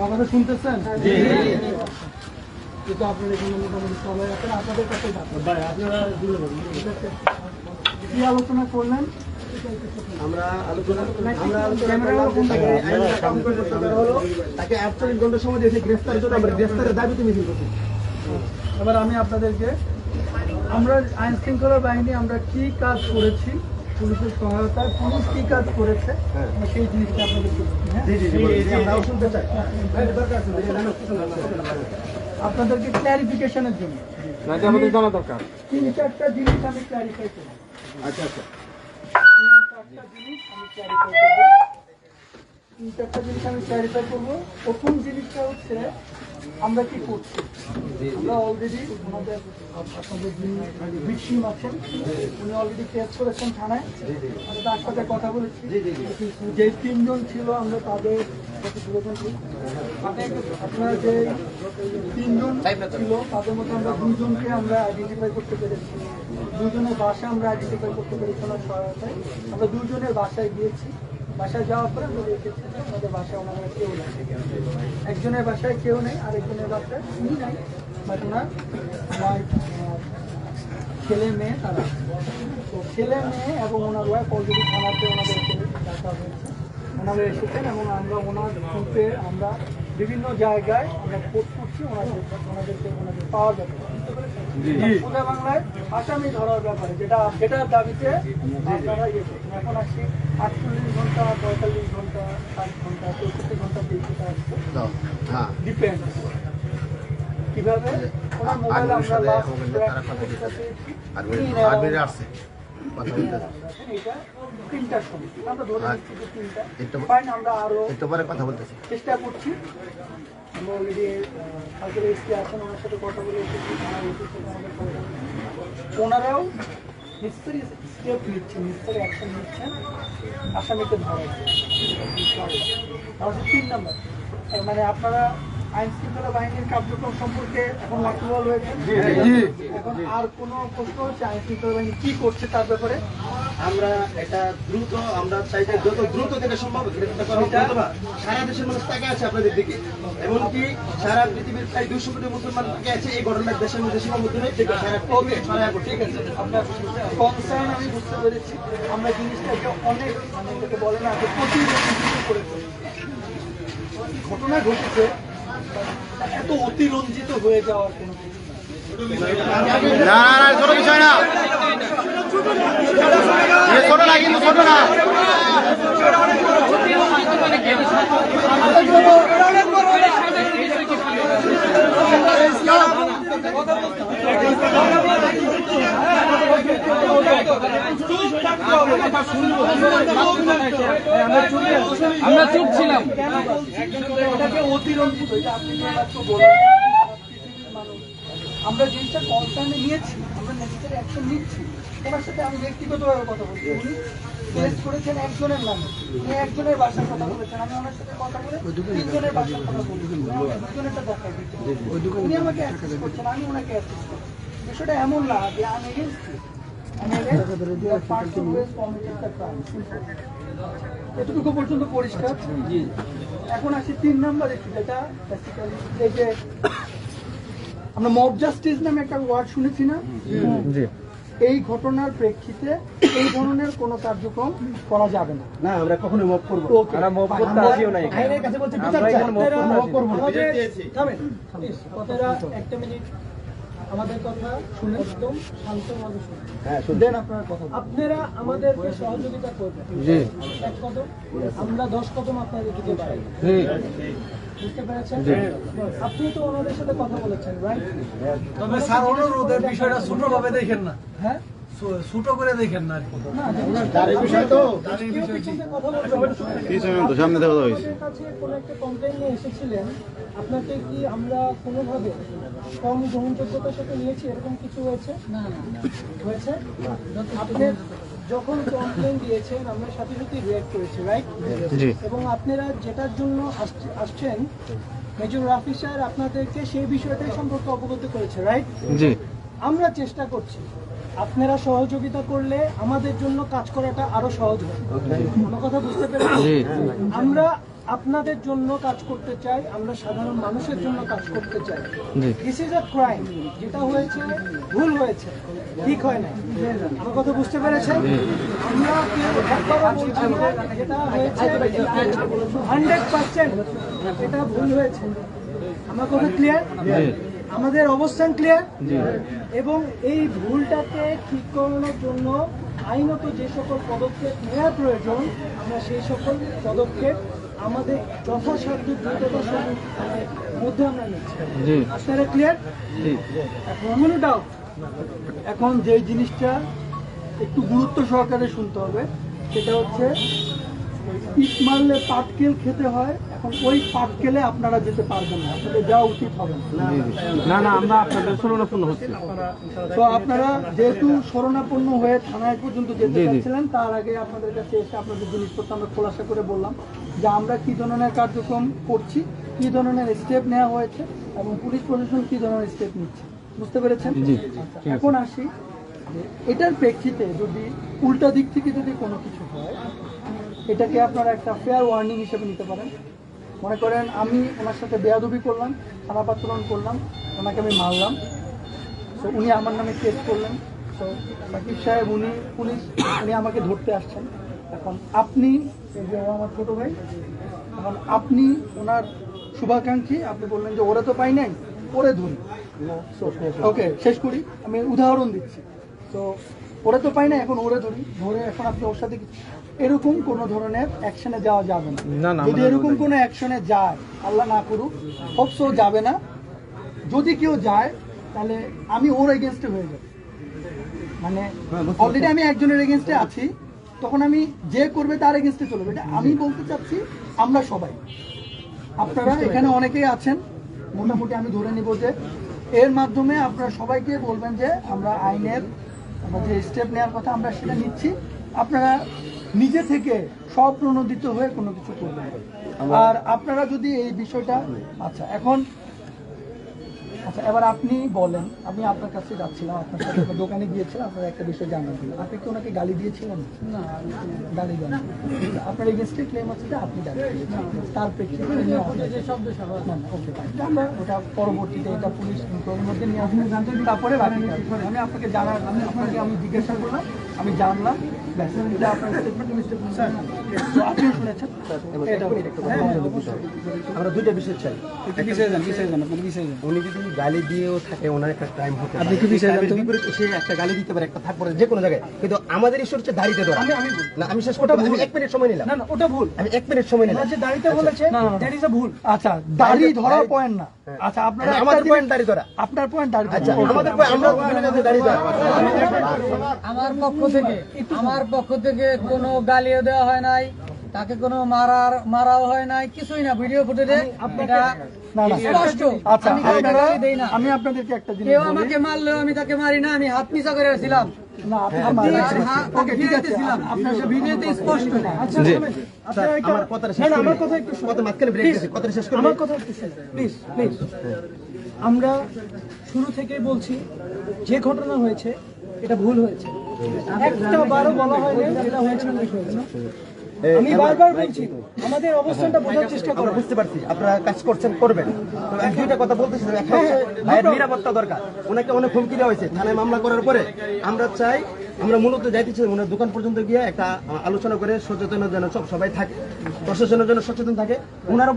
আমাদের শুনতেছেন? কিন্তু আপনার এখানে মোটামুটি সবাই আছেন, আপনাদের কাছে কি আলোচনা করলেন? তাকে 48 ঘন্টা সময় দিয়েছে গ্রেফতারের জন্য, আমরা গ্রেফতারের দাবিতে মিছিল করছি। এবার আমি আপনাদেরকে, আমরা আইন শৃঙ্খলা বাহিনী আমরা কি কাজ করেছি, পুলিশের সহায়তায় পুলিশ কি কাজ করেছে, সেই জিনিসটা আপনাদের শুনতে চাই। আপনাদেরকে ক্ল্যারিফিকেশনের জন্য আমাদের জানা দরকার 3-4টা জিনিস আমি ক্ল্যারিফাই করব। আচ্ছা আচ্ছা, 3-4টা জিনিস আমি ক্ল্যারিফাই করবো। প্রথম জিনিসটা হচ্ছে আমরা কি করছি। আমরা অলরেডি আমাদের আপনাদের যিনি ভিকটিম আছেন উনি অলরেডি কেস করেছেন থানায়, আমরা তার সাথে কথা বলেছি। যে 3 জন ছিল আমরা তাদের আপনারা যে 3 জন ছিল তাদের মধ্যে আমরা 2 জনকে আমরা আইডেন্টিফাই করতে পেরেছি, 2 জনের বাসা আমরা আইডেন্টিফাই করতে পেরেছি ওনার সহায়তায়। আমরা 2 জনের বাসায় গিয়েছি, বাসায় যাওয়ার পরে আমরা দেখেছি যে আমাদের বাসায় ওনারা কেউ নেই, একজনের বাসায় কেউ নেই, আরেকজনের বাসায় উনি নাই, বাট ওনার ওয়াইফ, ছেলে মেয়ে তারা, তো ছেলে মেয়ে এবং ওনার ওয়াইফ অলরেডি থানাতে ওনাদেরকে দেখা হয়েছে, ওনারা এসেছেন এবং আমরা ওনার গ্রুপে আমরা বিভিন্ন জায়গায় আমরা পোস্ট করছি ওনাদের পাওয়ার ব্যাপারে, সোজা বাংলায় আসামি ধরার ব্যাপারে, যেটার দাবিতে আপনারা ইয়ে করছেন। এখন আসছি 48 ঘন্টা, 45 ঘন্টা, 60 ঘন্টা, 64 ঘন্টা ডিউটিটা আসছে, ডিপেন্ড কিভাবে ওনার মোবাইল আমরা লাস্ট এটা 3টার সময় আমরা ধরে নিচ্ছি যে 3টা ফাইন, আমরা আরো কথা বলতেছি চেষ্টা করছি। আমরা অলরেডি কালকে এসে আছেন, ওনার সাথে কথা বলে এসেছি, ওনারাও নিশ্চয়ই স্টেপ নিচ্ছেন, নিশ্চয়ই অ্যাকশন নিচ্ছেন আসামিকে ধরার। তাহলে 3 নম্বর মানে আপনারা আইন শৃঙ্খলা বাহিনীর কার্যক্রম সম্পর্কে এখন ওয়াকিবহাল হয়েছে। এখন আর কোনো প্রশ্ন হচ্ছে আইন শৃঙ্খলা বাহিনী কি করছে তার ব্যাপারে আমরা এটা দ্রুত, আমরা চাই যে যত দ্রুত থেকে সম্ভব সারা দেশের মানুষ তাকে আছে আপনাদের দিকে, এমনকি সারা পৃথিবীর প্রায় 200 কোটি মুসলমান তাকে আছে। এই ঘটনার দেশের মধ্যে সীমাবদ্ধ নেই, ঠিক আছে? আপনার কনসার্ন আমি বুঝতে পেরেছি। আমরা জিনিসটাকে অনেক মানে এটাকে বলে না যে প্রতিরঞ্জিত করে ফেলি। ঘটনা ঘটেছে, এত অতিরঞ্জিত হয়ে যাওয়ার কোনো ছোট বিষয় না, ছোট না, কিন্তু ছোট না। আমরা চুপ ছিলাম, অতিরঞ্জিত। আমরা জিনিসটা কনসার্নে নিয়েছি, আমরা নেসেসারি অ্যাকশন নিচ্ছি। ওনার সাথে আমি ব্যক্তিগতভাবে কথা বলছি, উনি কেস করেছেন একজনের নামে, উনি একজনের বাসার কথা বলেছেন, আমি ওনার সাথে কথা বলে 3 জনের বাসার কথা বলছি, দুজনেরটা দেখা দিচ্ছি, উনি আমাকে অ্যাক্সেস করছেন, আমি ওনাকে অ্যাক্সেস করছি। বিষয়টা এমন না যে আমি এতটুকু পর্যন্ত পরিষ্কার। এখন আসি 3 নম্বর একটু, যেটা এই যে আমরা মব জাস্টিস নামে একটা ওয়ার্ড শুনেছি না, এই ঘটনার প্রেক্ষিতে এই ধরনের কোন কার্যক্রম করা যাবে না। না, আমরা কখনো মব করবো না, মব করতে আসিও না। আইনের কাছে বলছে বিচার চাই, আমরা মব করব না। থামেন, আপনারা একটা মিনিট আমাদের কথা শুনে একদম শান্তভাবে শুনুন, দেন আপনার কথা। আপনারা আমাদেরকে সহযোগিতা করবেন, জি, 1 কদম, আমরা 10 কদম আপনাদের দিকে বাড়াই, জি, বুঝতে পেরেছেন? আপনি তো ওনাদের সাথে কথা বলেছেন, রাইট? তবে স্যার অনুরোধের বিষয়টা ছোটভাবে দেখেন না, হ্যাঁ, ছোট করে দেখেন না। এসেছিলেন আপনাকে কি আমরা কোনোভাবে কম গ্রহণযোগ্যতার সাথে নিয়েছি, এরকম কিছু হয়েছে? না হয়েছে। আপনি যখন কমপ্লেন দিয়েছেন আমরা সাথে সাথে রিঅ্যাক্ট করেছি, রাইট? এবং আপনারা যেটার জন্য আসছেন মেজর রাফি স্যার আপনাদেরকে সেই বিষয়টাই সম্পর্কে অবগত করেছে, রাইট? আমরা চেষ্টা করছি আপনারা সহযোগিতা করলে আমাদের জন্য কাজ করাটা আরো সহজ হবে। আমার কথা বুঝতে পেরেছি? আমরা আপনাদের জন্য কাজ করতে চাই, আমরা সাধারণ মানুষের জন্য কাজ করতে চাই। দিস ইজ আ ক্রাইম, যেটা হয়েছে ভুল হয়েছে, ঠিক হয় না। আমার কথা বুঝতে পেরেছেন? আমরা কেউ একবারও বলছি না যেটা হয়েছে 100% এটা ভুল হয়েছে। আমার কথা ক্লিয়ার? আমাদের অবস্থান ক্লিয়ার? এবং এই ভুলটাকে ঠিক করানোর জন্য আইনত যে সকল পদক্ষেপ নেওয়া প্রয়োজন, আমরা সেই সকল পদক্ষেপ আমাদের যথাসাধ্য দ্রুততার মধ্যে আমরা নিচ্ছি। আপনারা ক্লিয়ার? এখন কোনো ডাউট? এখন যে জিনিসটা একটু গুরুত্ব সহকারে শুনতে হবে সেটা হচ্ছে ইট মারলে পাটকেল খেতে হয়। এখন ওই পাটকেলে আপনারা যেতে পারবেন না, আপনাদের যাওয়া উচিত হবে না। না আমরা আপনাদের শরণাপন্ন হচ্ছি। তো আপনারা যেহেতু শরণাপন্ন হয়ে থানায় পর্যন্ত যেতে চাচ্ছিলেন, তার আগে আপনাদের কাছে এসে আপনাদের জিনিসপত্র আমরা খোলাসা করে বললাম যে আমরা কি ধরনের কার্যক্রম করছি, কি ধরনের স্টেপ নেওয়া হয়েছে এবং পুলিশ প্রশাসন কি ধরনের স্টেপ নিচ্ছে। বুঝতে পেরেছেন? এখন আসি যে এটার প্রেক্ষিতে যদি উল্টা দিক থেকে যদি কোনো কিছু হয়, এটাকে আপনারা একটা ফেয়ার ওয়ার্নিং হিসেবে নিতে পারেন। মনে করেন আমি ওনার সাথে বেয়াদবি করলাম, খারাপ আচরণ করলাম, ওনাকে আমি মারলাম, তো উনি আমার নামে কেস করলেন। তো সাকিব সাহেব উনি পুলিশ, উনি আমাকে ধরতে আসছেন। এখন আপনি, এই যে ও আমার ছোটো ভাই, এখন আপনি ওনার শুভাকাঙ্ক্ষী, আপনি বললেন যে ওরা তো পাই নাই, ওরে ধরি। ওকে, শেষ করি, আমি উদাহরণ দিচ্ছি। তো ওরা তো পাই না, এখন ওরে ধরি, ধরে এখন আপনি ওর সাথে এরকম কোনো ধরনের অ্যাকশনে যাওয়া যাবে না। যদি এরকম কোনো অ্যাকশনে যায়, আল্লাহ না করুক, হোপসো যাবে না। যদি কেউ যায় তাহলে আমি ওর এগেনস্টে হয়ে যাব। মানে অলরেডি আমি একজনের এগেনস্টে আছি, তখন আমি যে করবে তার এগেনস্টে চলবে। এটা আমি বলতে চাচ্ছি আমরা সবাই, আপনারা এখানে অনেকেই আছেন, মোটামুটি আমি ধরে নিব যে এর মাধ্যমে আপনারা সবাইকে বলবেন যে আমরা আইনের যে স্টেপ নেওয়ার কথা আমরা সেটা নিচ্ছি। আপনারা নিজে থেকে স্বপ্রণোদিত হয়ে কোনো কিছু করবেন। আর আপনারা যদি এই বিষয়টা আচ্ছা এবার আপনি বলেন, আমি আপনার কাছে যাচ্ছিলাম, আপনার সাথে একটা দোকানে গিয়েছিলাম, আপনার একটা বিষয় জানার জন্য। আপনি কি ওনাকে গালি দিয়েছিলেন? না, গালি দেন। আপনার এগেনস্টে ক্লেম আছে যে আপনি গালি দিয়েছেন, তার প্রেক্ষিতে ওকে, আমরা ওটা পরবর্তীতে এটা পুলিশ ইনকোয়ারির মধ্যে নিয়ে আসবো, তারপরে বাকি আমি আপনাকে জানার, আমি জিজ্ঞাসা করলাম, আমি জানলাম, ব্যাস, এটা আপনার স্টেটমেন্ট। আপনি শুনেছেন? আমরা দুইটা বিষয় চাই। উনি যদি গালি দিয়েও থাকে, ওনার একটা টাইম হতে পারে। আপনি কি বিষয় জানেন? সে একটা গালি দিতে পারে, একটা থাকবে যে কোনো জায়গায়, কিন্তু আমাদের ইস্যু হচ্ছে দাড়িতে ধরা। আমি শেষ করতে, আমি 1 মিনিট সময় নিলাম। না ওটা ভুল, আমি 1 মিনিট সময় নিলাম। যে দাড়িতে বলেছে দ্যাট ইজ আ ভুল। আচ্ছা, দাড়ি ধরা পয়েন্ট না। আচ্ছা, আপনারা আমাদের পয়েন্ট দাড়ি ধরা, আপনার পয়েন্ট দাড়ি ধরা। আচ্ছা আমাদের পয়েন্ট, আমরা দাড়ি ধরা। আমার পক্ষ থেকে কোনো গালিও দেওয়া হয় নাই, তাকে কোনো মারাও হয় নাই, কিছুই না। ভিডিও ফুটেজে স্পষ্ট। আচ্ছা, আমি কাউকে গালি দেই না। আমি আপনাদেরকে একটা জিনিস কেউ বলি। আমাকে মারলেও আমি তাকে মারি না, আমি হাত নিচা করে ছিলাম। না, আপনি তো মারেন। ওকে, ঠিক আছে, আপনার সাথে ভিডিওতে স্পষ্ট। আচ্ছা, আমার কথাটা শেষ করি। আমার কথা একটু শুনুন। কথা মাঝখানে ব্রেক দিয়েছি, কথাটা শেষ করি। আমার কথা একটু শুনুন, প্লিজ প্লিজ। আমরা শুরু থেকেই বলছি যে ঘটনা হয়েছে এটা ভুল হয়েছে, একটা বারও বলা হয়নি এটা হয়েছে ঠিক হয়েছে। আমি বারবার বলছি আমাদের অবস্থানটা বোঝার চেষ্টা করো। বুঝতে পারছি আপনারা কাজ করছেন, করবেন। তো এক দুইটা কথা বলতেছি, একটা হচ্ছে ভাইয়ের নিরাপত্তা দরকার। ওনাকে অনেক হুমকি দেওয়া হয়েছে থানায় মামলা করার পরে। আমরা চাই, আমরা মূলত যাইতেছি ওনার দোকান পর্যন্ত গিয়ে একটা আলোচনা করে সচেতনের জন্য সবাই থাকে, প্রশাসনের জন্য সচেতন থাকে। ওনারা